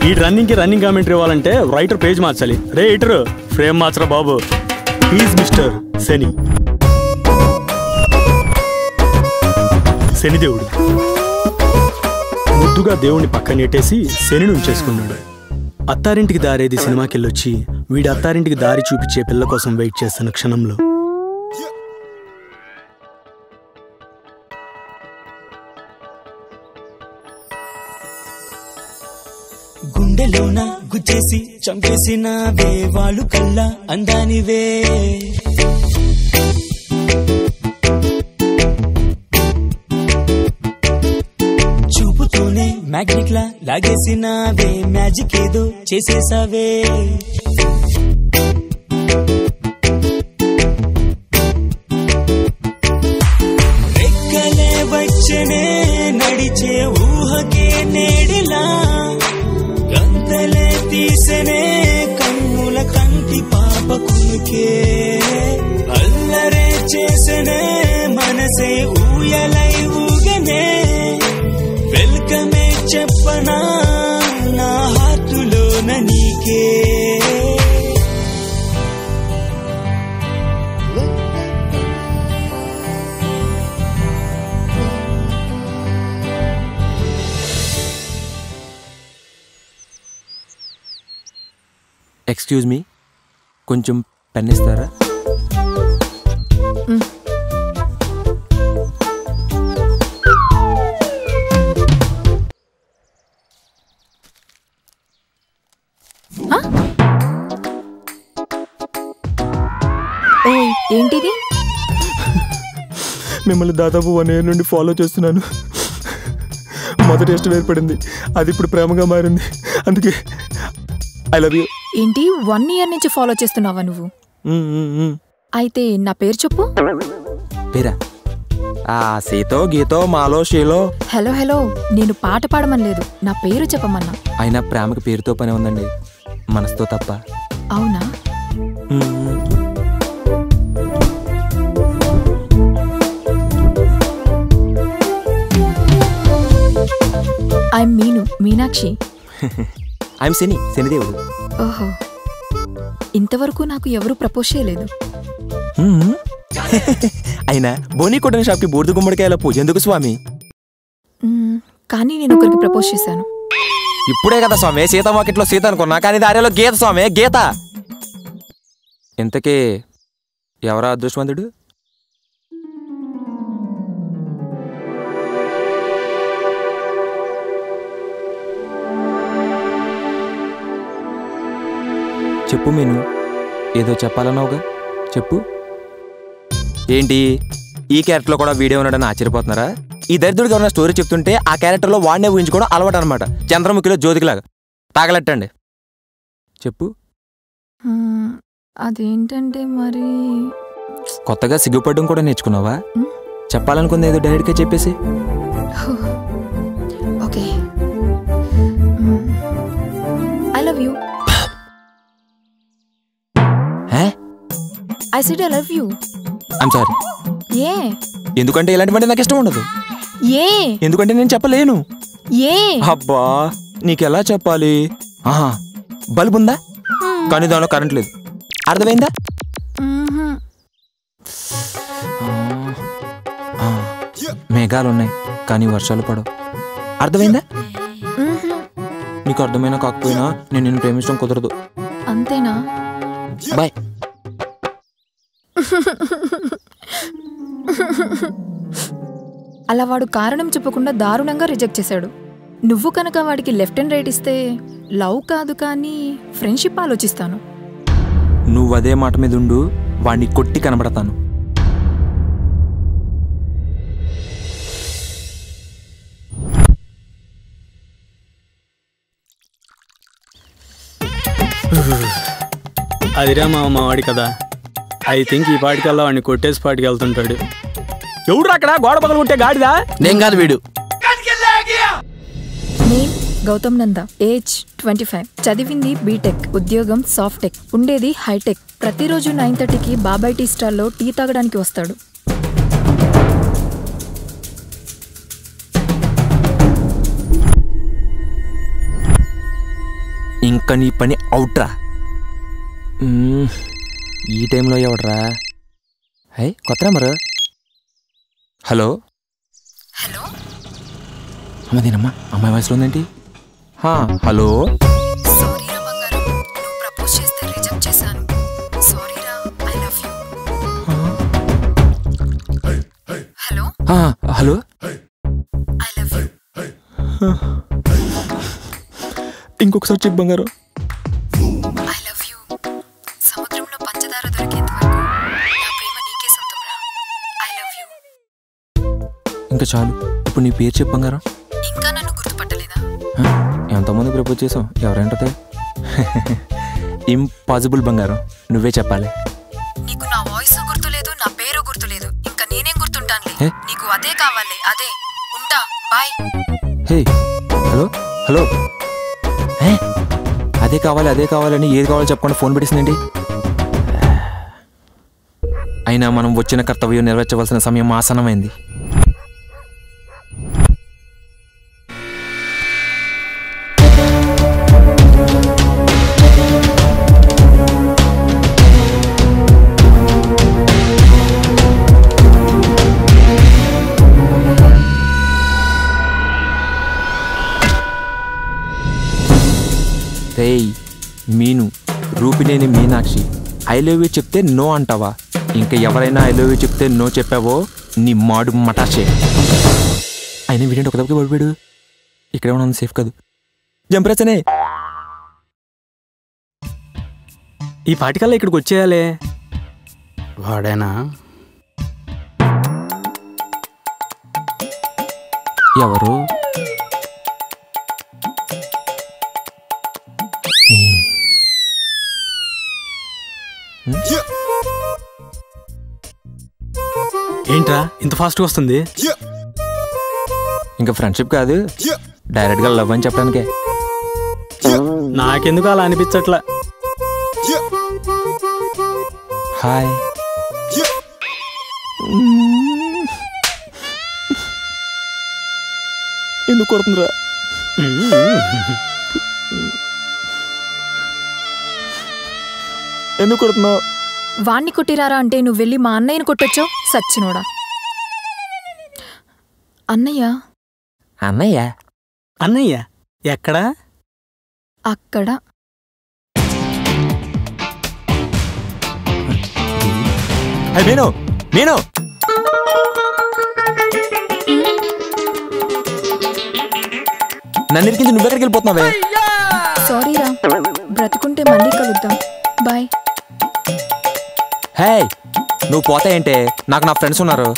ఈ running commentary ఇవ్వాలంటే writer page మార్చాలి. రే రైటర్ ఫ్రేమ్ మార్చరా బాబు. ఈజ్ మిస్టర్ శని, శనిదేవుడు. ముద్దుగా దేవుణ్ణి పక్కన నెట్టేసి శనిని ఉంచేసుకున్నాడు. అత్తారింటికి దారేది సినిమాకెళ్ళొచ్చి వీడి అత్తారింటికి దారి చూపించే పిల్ల కోసం వెయిట్ చేస్తున్న క్షణంలో గుండెలోన గుచ్చేసి చంపేసినవే వాళ్ళు కల్లా అందానివే. చూపుతోనే మ్యాగ్నెట్ లా లాగేసినవే, మ్యాజిక్ ఏదో చేసేసావే. రెక్కలే వచ్చనే నడిచే ఊహకే నేడిలా, గంతలే తీసనే కన్నుల కంటి పాప కునుకే, అల్లరే చేసనే మనసే ఊయలై ఊగనే, వెల్కమే చెప్పనా నా హార్టులోన నీకే. ఎక్స్క్యూజ్ మీ, కొంచెం పెన్ ఇస్తారా? ఏంటిది? మిమ్మల్ని దాదాపు 1 year నుండి ఫాలో చేస్తున్నాను. మొదటి ఇష్టం ఏర్పడింది, అది ఇప్పుడు ప్రేమగా మారింది. అందుకే ఐ లవ్ యూ. ఏంటి 1 year నుంచి ఫాలో చేస్తున్నావా నువ్వు? అయితే నా పేరు చెప్పు. పేరా? సీతో గీతో మాలో షీలో. హలో హలో, నేను పాట పాడమని లేదు, నా పేరు చెప్పమన్నా. అయినా ప్రేమకి పేరుతో పని ఉందండి, మనసుతో తప్ప. అవునా? ఐఎమ్ మీను, మీనాక్షి. ఐఎమ్ శని, శనిదేవుడు. ఓహో, ఇంతవరకు నాకు ఎవరు ప్రపోజ్ చేయలేదు. అయినా బోనీ కొట్టిన షాప్కి బూర్దు గుమ్మడికాయల పూజ ఎందుకు స్వామి? కానీ నేను ఒకరికి ప్రపోజ్ చేశాను. ఇప్పుడే కదా స్వామి సీత మార్కెట్లో సీత అనుకున్నా, కానీ దారిలో గీత స్వామి, గీత. ఇంతకీ ఎవరా అదృష్టవంతుడు? చెప్పు మీను, ఏదో చెప్పాలన్నావుగా, చెప్పు. ఏంటి ఈ క్యారెక్టర్లో కూడా వీడియో ఉన్నాడని ఆశ్చర్యపోతున్నారా? ఈ దరిద్రుడికి ఎవరైనా స్టోరీ చెప్తుంటే ఆ క్యారెక్టర్లో వాడినే ఊహించుకోవడం అలవాటు అనమాట. చంద్రముఖిలో జ్యోతికిలాగా తాగలెట్టండి. చెప్పు. అదేంటంటే మరి కొత్తగా సిగ్గుపడడం కూడా నేర్చుకున్నావా? చెప్పాలనుకుంది ఏదో డైరెక్ట్గా చెప్పేసి. Okay, I love you. I said I love you. I'm sorry. ఏ? ఎందుకంటే ఇలాంటివంటే నాకు ఇష్టం ఉండదు. ఏ? ఎందుకంటే నేను చెప్పలేను. ఏ? అబ్బా నీకెలా చెప్పాలి? బల్బ్ ఉందా, కానీ దానిలో కరెంట్ లేదు. అర్థమైందా? మేఘాలు ఉన్నాయి కానీ వర్షాలు పడవు. అర్థమైందా? నీకు అర్థమైనా కాకపోయినా నేను నిన్ను ప్రేమించడం కుదరదు. అంతేనా? బాయ్. అలా వాడు కారణం చెప్పకుండా దారుణంగా రిజెక్ట్ చేశాడు. నువ్వు కనుక వాడికి లెఫ్ట్ అండ్ రైట్ ఇస్తే లవ్ కాదు కానీ ఫ్రెండ్షిప్ ఆలోచిస్తాను. నువ్వు అదే మాట మీద ఉండు, వాడిని కొట్టి కనబడతాను. అదిరా మా వాడి కదా. ఐ థింక్ ఈ పాటికల్లా వాడిని కొట్టేసి పాటికి వెళ్తుంటాడు. ఎవడు అక్కడ గోడ పగలు ఉంటే గాడిదా? నేను కాదు, వీడు. నేమ్ గౌతమ్ నంద, ఏజ్ 25, చదివింది బీటెక్, ఉద్యోగం సాఫ్టెక్, ఉండేది హైటెక్. ప్రతిరోజు 9:30కి బాబాయ్ టీ స్టాల్లో టీ తాగడానికి వస్తాడు. ఇంకా నీ పని అవుట్రా. ఈ టైంలో ఎవడరా? హై కొత్త నెంబరు. హలో హలో అమ్మదేనమ్మా, అమ్మాయి వయసులో ఉందేంటి? హలో. సారీరా బంగారం, నువ్వు ప్రపోజ్ చేస్తే రిజెక్ట్ చేశాను. సారీరా, I love you. Hello hello I love you. ఇంకొకసారి చెప్పు బంగారం. I love you. సముద్రంలో పంచదార దొరికేంత వరకు నా ప్రేమ నీకే సొంతంరా. I love you. ఇంకా చాలు. ఇప్పుడు నీ పేరు చెప్పు బంగారం. ఇంకా నన్ను గుర్తుపట్టలేదా? ఎంతోమంది ప్రపోజ్ చేసాం, ఎవరేంటదే? ఇంపాసిబుల్ బంగారం, నువ్వే చెప్పాలి. నీకు నా వాయిస్ గుర్తులేదు, నా పేరు గుర్తులేదు, ఇంకా నేనేం గుర్తుంటానులే. నీకు అదే కావాలి, అదే. ఉంటా, బాయ్. Hey hello hello. అదే కావాలి అదే కావాలని ఏది కావాలో చెప్పకుండా ఫోన్ పెట్టేసిందండి. అయినా మనం వచ్చిన కర్తవ్యం నెరవేర్చవలసిన సమయం ఆసన్నమైంది. రేయ్ Meenu, Rupineni Meenakshi, I love you చెప్తే నో అంటావా? ఇంకా ఎవరైనా ఐ లవ్ యూ చెప్తే నో చెప్పావో నీ మాడు మటాషే. అయినా వీడేంటి ఒక దెబ్బకి పడిపోయాడు? ఇక్కడే ఉన్నది సేఫ్ కాదు. జంపరేసనే. ఈ పాటికల్లా ఇక్కడికి వచ్చేయాలి. వాడేనా? ఎవరు? ఏంట్రా ఇంత ఫాస్ట్గా వస్తుంది? ఇంకా ఫ్రెండ్షిప్ కాదు, డైరెక్ట్గా లవ్ అని చెప్పడానికే. నాకెందుకు అలా అనిపించట్లా. హాయ్. ఎందుకు కొడుతుందిరా? ఎందుకు కొడుతున్నావు? వాణ్ణి కొట్టిరారా అంటే నువ్వు వెళ్ళి మా అన్నయ్యని కొట్టొచ్చో సచ్చినోడా. అన్నయ్య. అన్నయ్య? అన్నయ్య ఎక్కడా? అక్కడ. మీను మీను నన్ను ఇరికించి నువ్వెక్కడికి వెళ్ళిపోతున్నావే? సారీరా, బ్రతుకుంటే మళ్ళీ కలుద్దాం. బాయ్. హే నువ్వు పోతా ఏంటే? నాకు నా ఫ్రెండ్స్ ఉన్నారు.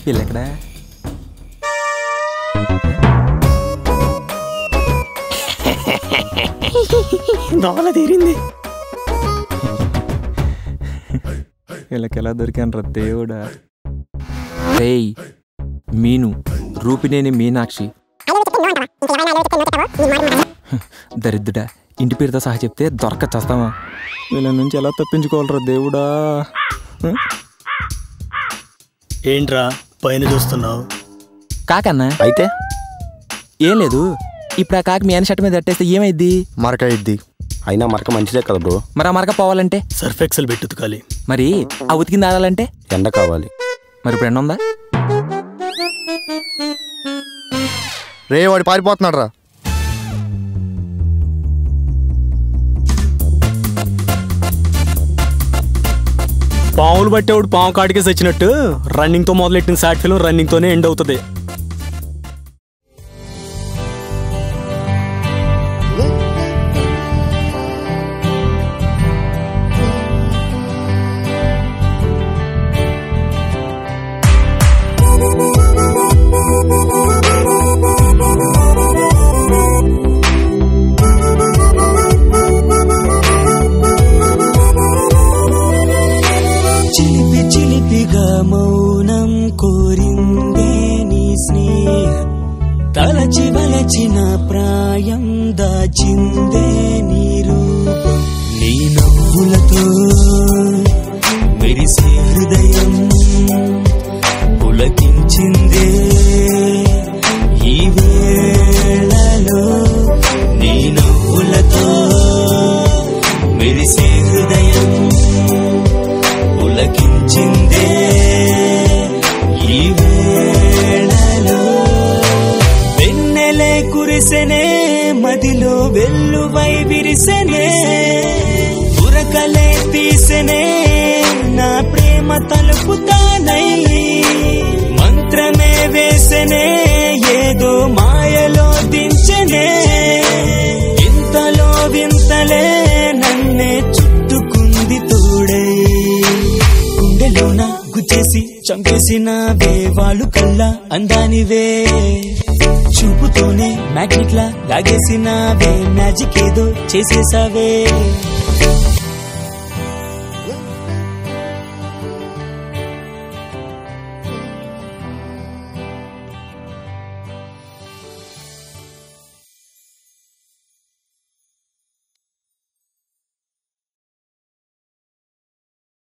వీళ్ళెక్కడా? దోవల తీరింది. వీళ్ళకి ఎలా దొరికాను రా దేవుడా. రేయ్ మీను, రూపినేని మీనాక్షి, దరిద్రుడా, ఇంటి పేరుతో సహా చెప్తే దొరక చేస్తావా? వీళ్ళ నుంచి ఎలా తప్పించుకోవాలరా దేవుడా. ఏంట్రా పైన చూస్తున్నావు? కాకన్నా అయితే ఏం లేదు. ఇప్పుడు ఆ కాకి మీ ఆయన షర్ట్ మీద కట్టేస్తే ఏమైద్ది? మరక ఇద్ది. అయినా మరక మంచిదే కదా బ్రో. మరి ఆ మరక పోవాలంటే సర్ఫ్ ఎక్సెల్ పెట్టి ఉతకాలి. మరి ఆ ఉతికింది ఆడాలంటే ఎండ కావాలి. మరి ఇప్పుడు ఎండ ఉందా? రే వాడు పారిపోతున్నాడు రా. పాములు పట్టేవాడు పాము కాటికే చచ్చినట్టు రన్నింగ్తో మొదలెట్టిన షార్ట్ ఫిల్మ్ రన్నింగ్తోనే ఎండ్ అవుతుంది. చిలిపి చిలిపిగా మౌనం కోరిందే నీ స్నేహం, తలచి వలచిన ప్రాయం దాచిందే నీ రూపం, నీ నవ్వులతో మెరిసే హృదయం పులకించిందే ఈ వేళలో నీ నవ్వులతో మెరిసే హృదయం పులకించిందే ఈ వేళలో వెన్నెలే కురిసెనే మదిలో వెల్లువై విరిసెనే ఉరకలే తీసెనే నా ప్రేమ తలుపుతానై మంత్రమే వేసెనే ఏదో మాయలో దించెనే ఇంతలో వింతలే నన్నే చుట్టుకుంది తోడై గుండెలోన గుచ్చేసి చంపేసినవే వాళ్ళు కల్లా అందానివే చూపుతోనే మ్యాగ్నెట్ లా లాగేసినవే మ్యాజిక్ ఏదో చేసేసావే